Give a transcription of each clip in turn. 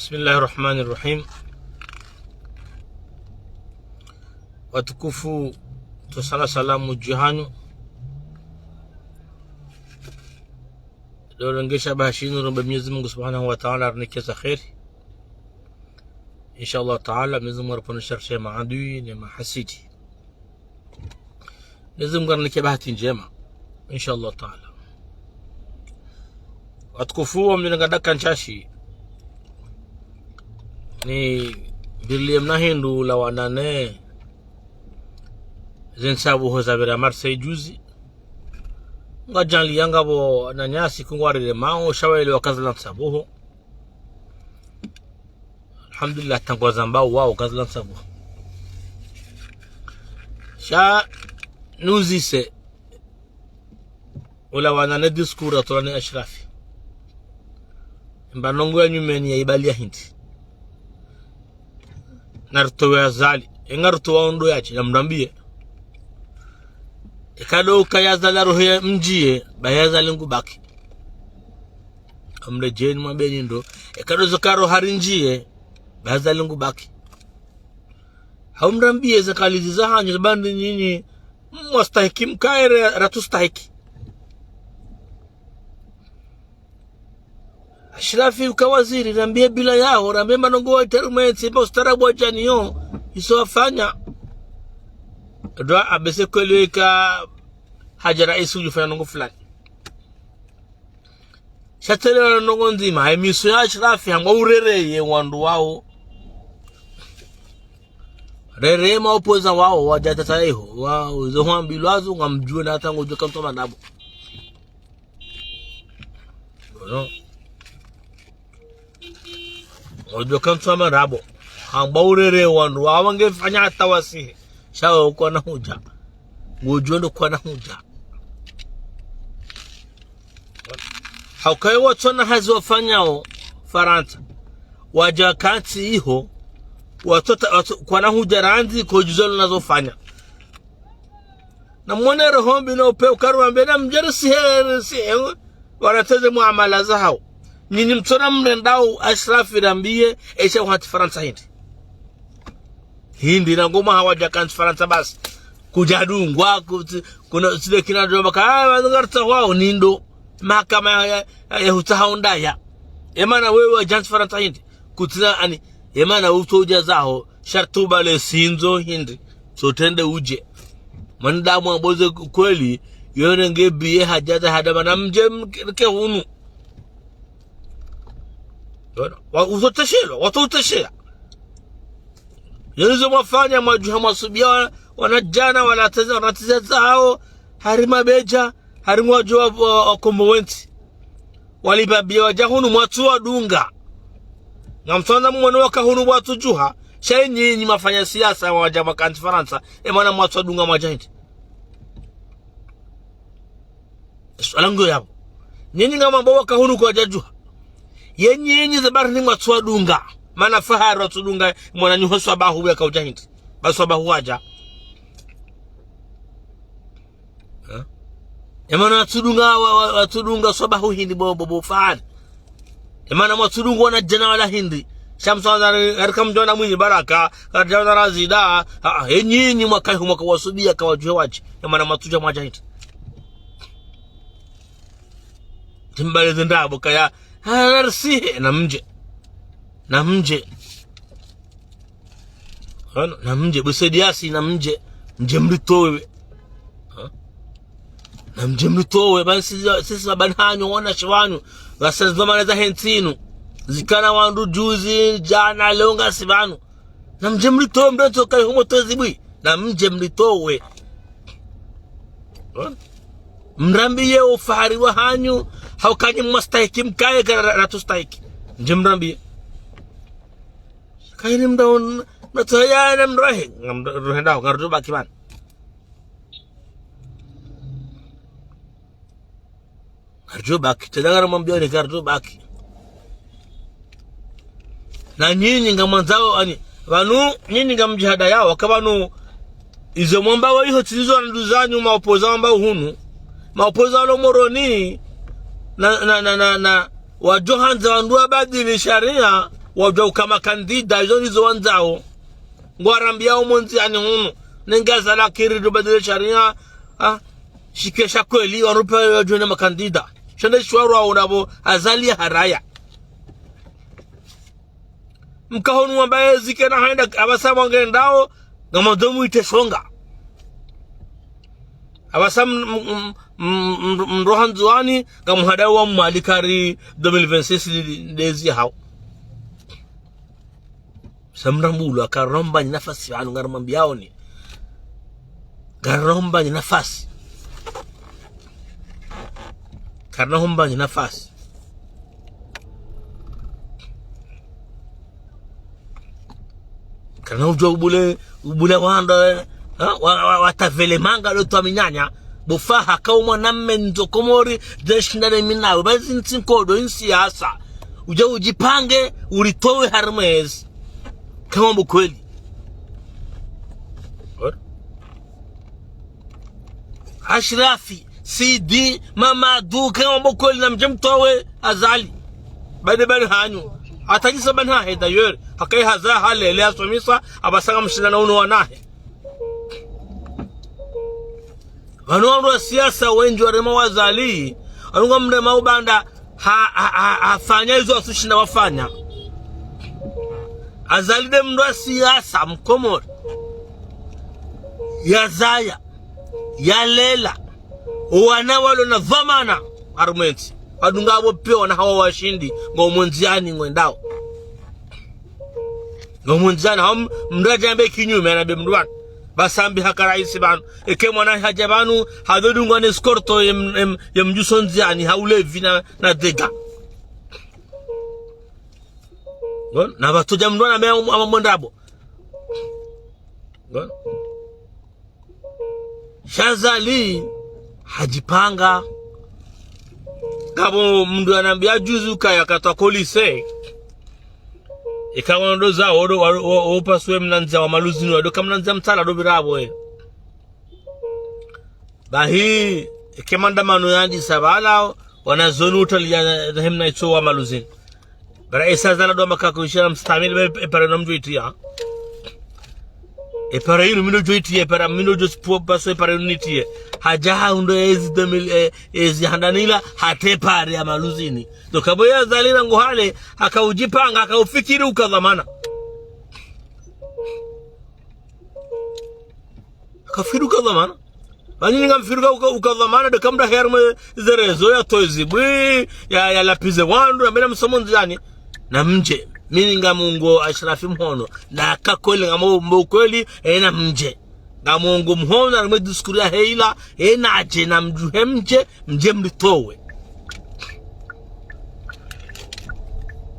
بسم الله الرحمن الرحيم. watukufu tusala salamu jihanu dolengesha bashinu rumba Mwenyezi Mungu Subhanahu wa Ta'ala arnikeza khairi inshallah Ta'ala. Mwenyezi Mungu arponisharshe maadui na mahasidi, Mwenyezi Mungu arnike bahati njema inshallah Ta'ala. watukufu mlingadaka nchashi ni Birliam na Hindu la wanane zensabu hozabira Marseille juzi ngajanli yanga bo na nyasi kungwarire mao shawele wakazlan sabuho. Alhamdulillah tangwa zambao wao kazlan sabuho sha nuzise wala wanane diskura tolani Ashrafi mbanongo ya nyumeni ya ibalia Hindi narto ya zali engarto waondo yachi na mrambie ikado kayazala roho ya mjie bayazali ngubaki amrejeni mwambeni ndo ikado zakaro harinjie bayazali ngubaki haumrambie zakalizi za hanyu bandi nyinyi mwastahiki mkaere ratustahiki. Ashrafi ukawaziri rambie bila yao rambie manongo wa terumeti mba ustarabu wa janiyo iso wafanya doa abese kwele ka haja raisi ujufanya nongo fulani shatele wa nongo nzima haimiso ya Ashrafi hangwa urereye wandu wao rere maupoza wao wajatata eho wao zohwa mbiluazu nga mjue na hata ngujo kamto manabu no ojo kamto manabu hangwa urere wandu wao wangefanya hata wasihi shawe ukwa na huja ngujondo kwa na huja haukai watona hazi wafanyao Faranta wajakati iho watota kwa na huja ranzi kwa juzolo nazofanya na mwone rohombi na upe ukaru ambena mjarisi heri wanateze muamala za hao nini mtona mrendao Ashrafi rambie esha wahati Faranta Hindi na ngoma hawajakanti Faranta basi kujadungwa kuna sile kinadoma ka wangarta wao nindo mahakama ya hutahaundaya emana wewe wajanti Faranta Hindi kutina ani emana utoja zao shartu bale sinzo Hindi so tende uje mandamu amboze kweli yone ngebiye hajaza hadama na mje mke hunu uzotashelo watotashela yonizo mwafanya majuha mwasubia wanajana wanateza zao harima beja harimu wajua komowenti walibabia wajahunu mwatuwa dunga na mtuanda mwana waka hunu watu juha shai nyinyi mafanya siyasa wajama kanti Faransa emana mwatuwa dunga mwajahindi alango yabo nyinyi nga mambo waka hunu kwa jajuha nyinyi zabari ni mwatuwa dunga mana fahari watu dunga mwana nyuho swabahu ya kaujahindi basi swabahu waja emana watudunga swabahu Hindi bobo fahari emana watudunga wana jana wala Hindi shamsa harika mjona mwini baraka karjana razida nyinyi mwaka wasubia kawajuhe waji emana matuja mwajahindi timbale zindabo kaya narsihe na mje busediasi na mje mlitowe na mje mlitowe basi sisi wabanhanyo wana shiwanyu wasazomana za hentinu zikana wandu juzi jana leonga sibanu na mje mlitowe mreto kai humo tozibui na mje mlitowe mrambiye ufahari wa hanyu haukanyi mwastahiki mkaye ratustahiki mje mrambiye kaini mdaun mnatoyana mrohe ndao ngarudu baki man ngarudu baki tedangara mambioni ngarudu baki na nyinyi ngamanzao ani vanu nyinyi ngamjihada yao wakabanu izo mwamba wa iho tilizo nduzanyu maopoza mwamba hunu maopoza walo moroni na wajohanza wandua badili sharia wajau kama kandida hizo nizo wanzao ngwarambia umonzi ani hunu nengaza la kiri badile sharia shikesha kweli warupe wajone makandida shande shwaru au nabo azalia haraya mkahonu ambaye zikena haenda abasama ngendao ngamadomu itesonga abasam mrohan zuani ngamhadawa malikari 2026 dezi hao samrambulu akaromba ni nafasi anu ngaramambiao ni garomba ni nafasi karnahomba ni nafasi kana ujo ubule wanda watavele manga lo to minyanya bufaha kauma namme nzokomori deshindane minawe bazi nsinkodo insiasa uje ujipange ulitowe harmez kama mkweli Ashrafi CD mama du kama mkweli na mjemtowe azali bade hanyu atajisa banha heda yor hakai haza halele asomisa abasanga mshindana uno wanahe Wanu siasa wengi warema wazali anunga mrema ubanda afanya hizo asushinda wafanya azalide mndu siasa mkomori ya zaya ya lela wana walo na dhamana argumenti adunga abo pio na hawa washindi ngomonziani ngwendao ngomonziani ham mraja mbe kinyume na be mndwan basambi hakaraisi banu eke mwana hajabanu hadodungwa ne skorto yemjusonziani haulevi na dega gon na batoja mndwana me amondabo gon Shazali hajipanga kabo mndu anambia juzu kaya katwa kolise ikawa ndo za opaswe mnanza wa maluzini wado kama mnanza mtala do birabo bahi kemanda manu yandi sabala wanazonu utalia hemna ito wa maluzini bara isa zala do makako ishara mstamili epare nomjo itia epare yinu mino jo itia epare mino jo paso epare unitie hajaha undo ezi handanila hatepare ya maluzini dokabo ya zalira nguhale akaujipanga akaufikiri ukadhamana akafiru ukadhamana bani ngamfiruka ukadhamana de kamda herme zerezo ya toizibwi ya lapize wandu amena msomonzi yani na mje mini ngamungo Ashrafi mhono na kakole ngamo kweli ena mje ngamungo mhono na mdiskuri ya heila ena aje na mjuhe mje mlitowe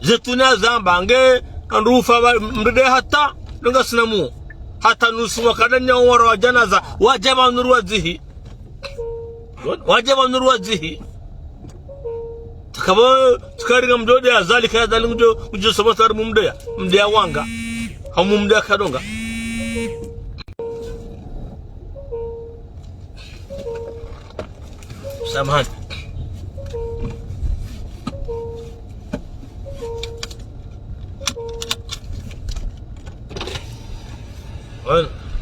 zetuna zamba nge anrufa mrede hata lunga sinamu hata nusu wakadanya waro wa janaza wajaba nuru wazihi takabo tukari mjode ya zali kaya zali mjo sabotari mumdea wanga au mumdea kadonga samahani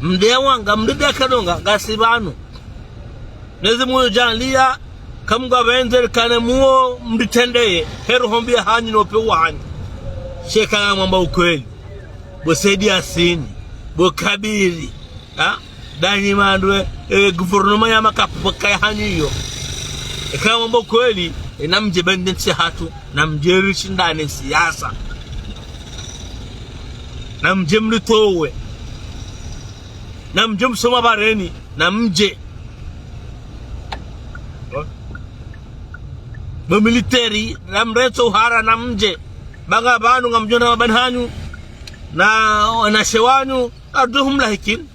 mdea wanga mdea kadonga gasibanu nezi muyo janlia kamga benzer kane muo mditendeye heru hombia hanyi nope uwa sheka mwamba ukweli bo Saidi Yasini bo Kabiri danyi mandwe guvernoma ya makapu kaya hanyi yo kama mwamba ukweli na mje bendensi hatu na mjerishi ndani siyasa na mje mlitowe na mje msoma bareni na mje military na mreto uhara na mje baga banu ngamjona mabanhanyu na wanashewanyu aduhum lahikin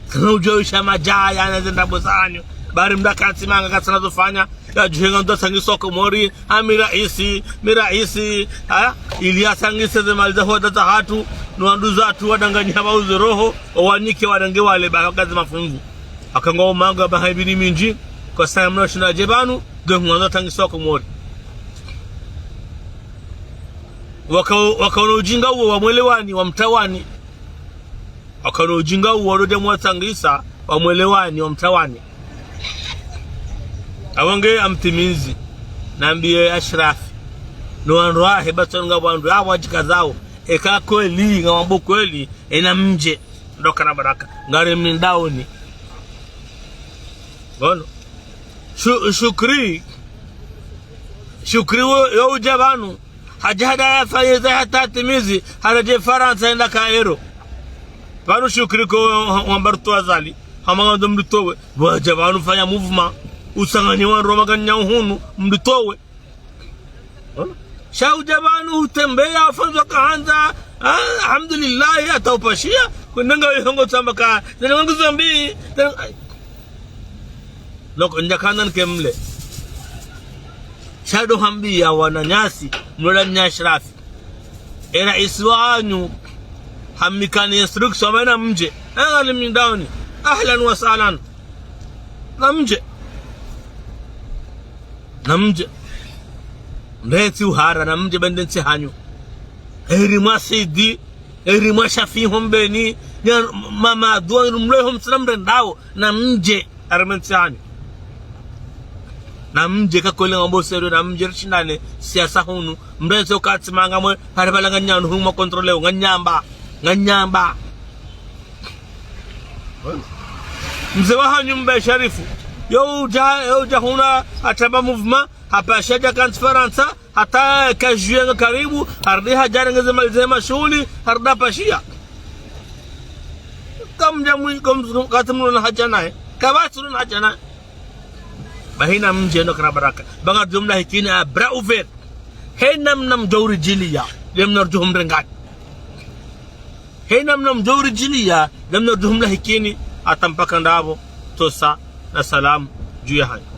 kana ujoisha majaya na zenda bozanyu bari mdakati manga katsana zofanya ya juhenga ndo sangi soko mori miraisi ili asangi seze maliza hoda za hatu nuandu zatu wadanganya hawauzi roho wanike wadange wale bakazi mafungu akango manga bahaibini minji kwa saya mnoshu na jebanu ndio mwanzo tangiswa kumori wakaona ujinga huo wa mwelewani wa mtawani, wakaona ujinga huo warode mwatangisa wa mwelewani wa mtawani. Awange amtimizi naambie Ashraf no wanroahe batonga bandu awajika zao eka kweli ngambo kweli ena mje ndoka na baraka ngare mndaoni bono shukri yo jabanu hajada ya fayeza hata timizi haraje Faransa enda Kairo banu shukri ko wambartu azali hamanga mdutowe wajabanu fanya movement usangani wa Roma ganya hunu mdutowe shau jabanu utembea afanzo kaanza alhamdulillah ataupashia kunanga yongo tambaka nanga zambi loko njakanan kemle shado hambi ya wananyasi mlola nyashrafi era iswanyu hamikani instruction maana mje angali mindawni ahlan wa sahlan namje mbeti uhara namje bendensi hanyu eri masidi eri mashafi hombeni ya mama duwa mlehom salamre ndao namje armensi hanyu namje kakole ngombo sero namje rishindane siasa hunu mbezi kati manga mwe haribala nganyanu huma kontroleo nganyamba mzee wa hanyu mbe sharifu yo huna ataba movement hapa shaja Faransa hata kajuenga karibu hardi hajara ngezema shughuli harda pashia kamja mwinkom katumno na hajana kabatu na hajana bahina mje ndo kana baraka banga jumla hikini abra uver henam jawri jiliya lemnar juhum rengat henam jawri jiliya lemnar juhum la hikini atampaka ndabo tosa na salam juu ya hayo.